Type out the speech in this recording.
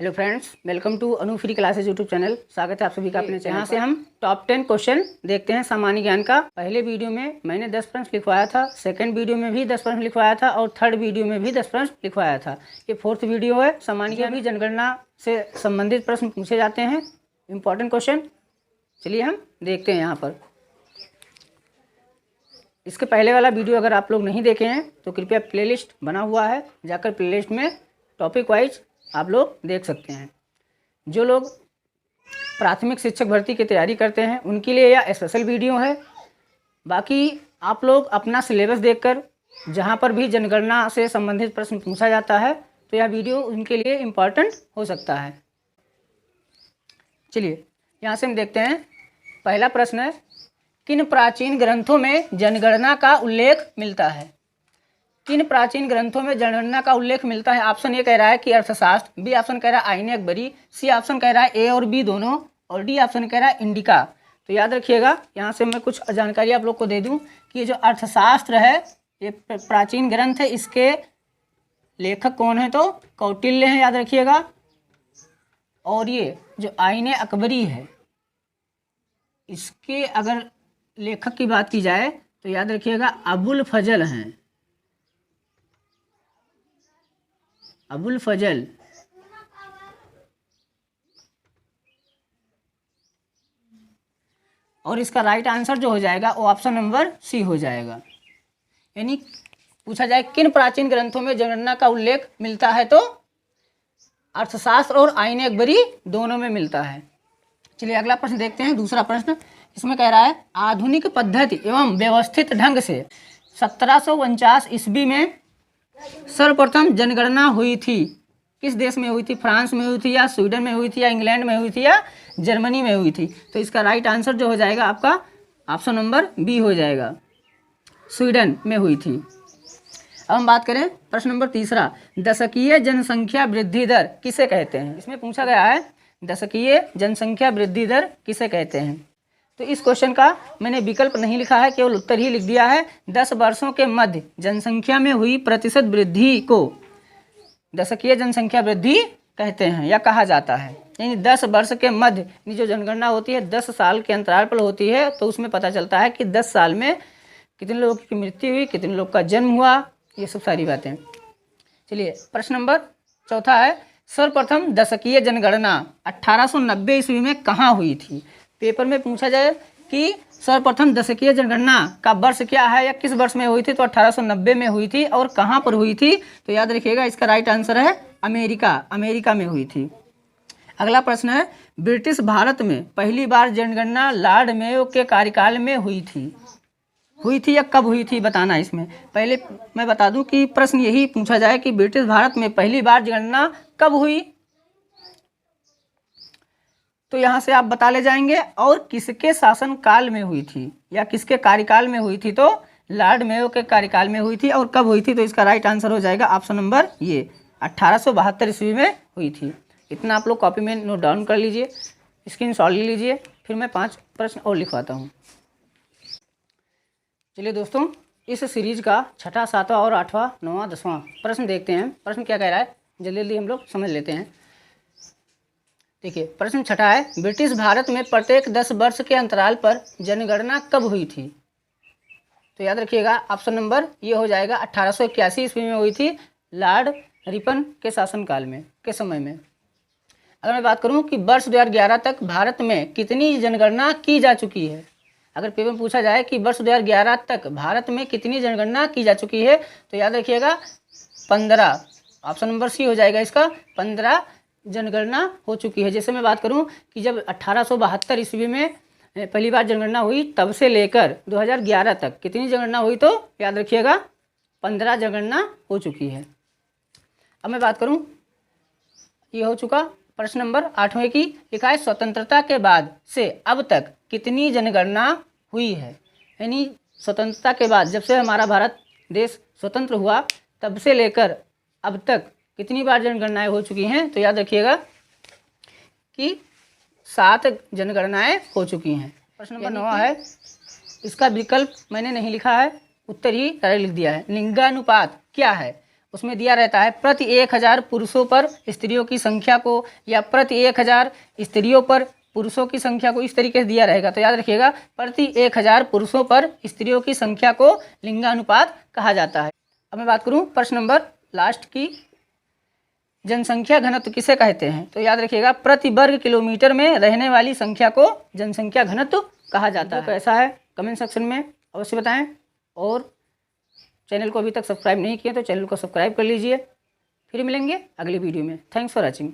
Hello friends, welcome to Anu free classes YouTube channel. स्वागत है आप सभी का अपने चैनल। यहाँ से हम टॉप 10 क्वेश्चन देखते हैं सामान्य ज्ञान का। पहले वीडियो में मैंने 10 प्रश्न लिखवाया था, सेकंड वीडियो में भी 10 प्रश्न लिखवाया था और थर्ड वीडियो में भी 10 प्रश्न लिखवाया था। ये फोर्थ वीडियो है। सामान्य ज्ञान भी जनगणना से संबंधित प्रश्न पूछे जाते हैं, इंपॉर्टेंट क्वेश्चन। चलिए हम देखते हैं यहाँ पर। इसके पहले वाला वीडियो अगर आप लोग नहीं देखे हैं तो कृपया प्लेलिस्ट बना हुआ है, जाकर प्लेलिस्ट में टॉपिक वाइज आप लोग देख सकते हैं। जो लोग प्राथमिक शिक्षक भर्ती की तैयारी करते हैं उनके लिए यह स्पेशल वीडियो है। बाकी आप लोग अपना सिलेबस देखकर जहाँ पर भी जनगणना से संबंधित प्रश्न पूछा जाता है तो यह वीडियो उनके लिए इम्पॉर्टेंट हो सकता है। चलिए यहाँ से हम देखते हैं। पहला प्रश्न है, किन प्राचीन ग्रंथों में जनगणना का उल्लेख मिलता है? किन प्राचीन ग्रंथों में जनगणना का उल्लेख मिलता है? ऑप्शन ए कह रहा है कि अर्थशास्त्र, बी ऑप्शन कह रहा है आईने अकबरी, सी ऑप्शन कह रहा है ए और बी दोनों, और डी ऑप्शन कह रहा है इंडिका। तो याद रखिएगा, यहाँ से मैं कुछ जानकारी आप लोग को दे दूँ कि ये जो अर्थशास्त्र है ये प्राचीन ग्रंथ है। इसके लेखक कौन है? तो कौटिल्य हैं, याद रखिएगा। और ये जो आईने अकबरी है इसके अगर लेखक की बात की जाए तो याद रखिएगा अबुल फजल हैं, अबुल फजल। और इसका राइट आंसर जो हो जाएगा वो ऑप्शन नंबर सी हो जाएगा। यानी पूछा जाए किन प्राचीन ग्रंथों में जनगणना का उल्लेख मिलता है तो अर्थशास्त्र और आईने अकबरी दोनों में मिलता है। चलिए अगला प्रश्न देखते हैं। दूसरा प्रश्न इसमें कह रहा है, आधुनिक पद्धति एवं व्यवस्थित ढंग से 1749 ईस्वी में सर्वप्रथम जनगणना हुई थी। किस देश में हुई थी? फ्रांस में हुई थी या स्वीडन में हुई थी या इंग्लैंड में हुई थी या जर्मनी में हुई थी? तो इसका राइट आंसर जो हो जाएगा आपका ऑप्शन नंबर बी हो जाएगा, स्वीडन में हुई थी। अब हम बात करें प्रश्न नंबर तीसरा, दशकीय जनसंख्या वृद्धि दर किसे कहते हैं? इसमें पूछा गया है दशकीय जनसंख्या वृद्धि दर किसे कहते हैं। तो इस क्वेश्चन का मैंने विकल्प नहीं लिखा है, केवल उत्तर ही लिख दिया है। 10 वर्षों के मध्य जनसंख्या में हुई प्रतिशत वृद्धि को दशकीय जनसंख्या वृद्धि कहते हैं या कहा जाता है। यानी 10 वर्ष के मध्य जो जनगणना होती है 10 साल के अंतराल पर होती है, तो उसमें पता चलता है कि 10 साल में कितने लोगों की मृत्यु हुई, कितने लोग का जन्म हुआ, ये सब सारी बातें। चलिए प्रश्न नंबर चौथा है, सर्वप्रथम दशकीय जनगणना 1890 ईस्वी में कहाँ हुई थी? पेपर में पूछा जाए कि सर्वप्रथम दशकीय जनगणना का वर्ष क्या है या किस वर्ष में हुई थी, तो 1890 में हुई थी। और कहाँ पर हुई थी? तो याद रखिएगा इसका राइट आंसर है अमेरिका, अमेरिका में हुई थी। अगला प्रश्न है, ब्रिटिश भारत में पहली बार जनगणना लॉर्ड मेयो के कार्यकाल में हुई थी या कब हुई थी बताना। इसमें पहले मैं बता दूं कि प्रश्न यही पूछा जाए कि ब्रिटिश भारत में पहली बार जनगणना कब हुई, तो यहाँ से आप बता ले जाएंगे। और किसके शासन काल में हुई थी या किसके कार्यकाल में हुई थी, तो लॉर्ड मेयो के कार्यकाल में हुई थी। और कब हुई थी, तो इसका राइट आंसर हो जाएगा ऑप्शन नंबर ये 1872 ईस्वी में हुई थी। इतना आप लोग कॉपी में नोट डाउन कर लीजिए, स्क्रीनशॉट ले लीजिए। फिर मैं 5 प्रश्न और लिखवाता हूँ। चलिए दोस्तों, इस सीरीज का छठा, सातवां और आठवां, नौवां, 10वां प्रश्न देखते हैं। प्रश्न क्या कह रहा है जल्दी जल्दी हम लोग समझ लेते हैं। देखिए प्रश्न छठा है, ब्रिटिश भारत में प्रत्येक 10 वर्ष के अंतराल पर जनगणना कब हुई थी? तो याद रखिएगा ऑप्शन नंबर ये हो जाएगा 1881 ईस्वी में हुई थी, लॉर्ड रिपन के शासनकाल में के समय में। अगर मैं बात करूं कि वर्ष 2011 तक भारत में कितनी जनगणना की जा चुकी है, अगर पेपर में पूछा जाए कि वर्ष 2011 तक भारत में कितनी जनगणना की जा चुकी है, तो याद रखिएगा 15, ऑप्शन नंबर सी हो जाएगा इसका, 15 जनगणना हो चुकी है। जैसे मैं बात करूं कि जब 1872 ईस्वी में पहली बार जनगणना हुई, तब से लेकर 2011 तक कितनी जनगणना हुई, तो याद रखिएगा 15 जनगणना हो चुकी है। अब मैं बात करूं, ये हो चुका प्रश्न नंबर 8वें की। लिखा है, स्वतंत्रता के बाद से अब तक कितनी जनगणना हुई है? यानी स्वतंत्रता के बाद, जब से हमारा भारत देश स्वतंत्र हुआ तब से लेकर अब तक कितनी बार जनगणनाएं हो चुकी हैं, तो याद रखिएगा कि 7 जनगणनाएं हो चुकी हैं। प्रश्न नंबर 9 है, इसका विकल्प मैंने नहीं लिखा है, उत्तर ही डायरेक्ट लिख दिया है। लिंगानुपात क्या है? उसमें दिया रहता है प्रति 1000 पुरुषों पर स्त्रियों की संख्या को, या प्रति 1000 स्त्रियों पर पुरुषों की संख्या को, इस तरीके से दिया रहेगा। तो याद रखिएगा प्रति 1000 पुरुषों पर स्त्रियों की संख्या को लिंगानुपात कहा जाता है। अब मैं बात करूं प्रश्न नंबर लास्ट की, जनसंख्या घनत्व किसे कहते हैं? तो याद रखिएगा प्रति वर्ग किलोमीटर में रहने वाली संख्या को जनसंख्या घनत्व कहा जाता है। कैसा है कमेंट सेक्शन में अवश्य बताएं, और चैनल को अभी तक सब्सक्राइब नहीं किया तो चैनल को सब्सक्राइब कर लीजिए। फिर मिलेंगे अगली वीडियो में। Thanks for watching.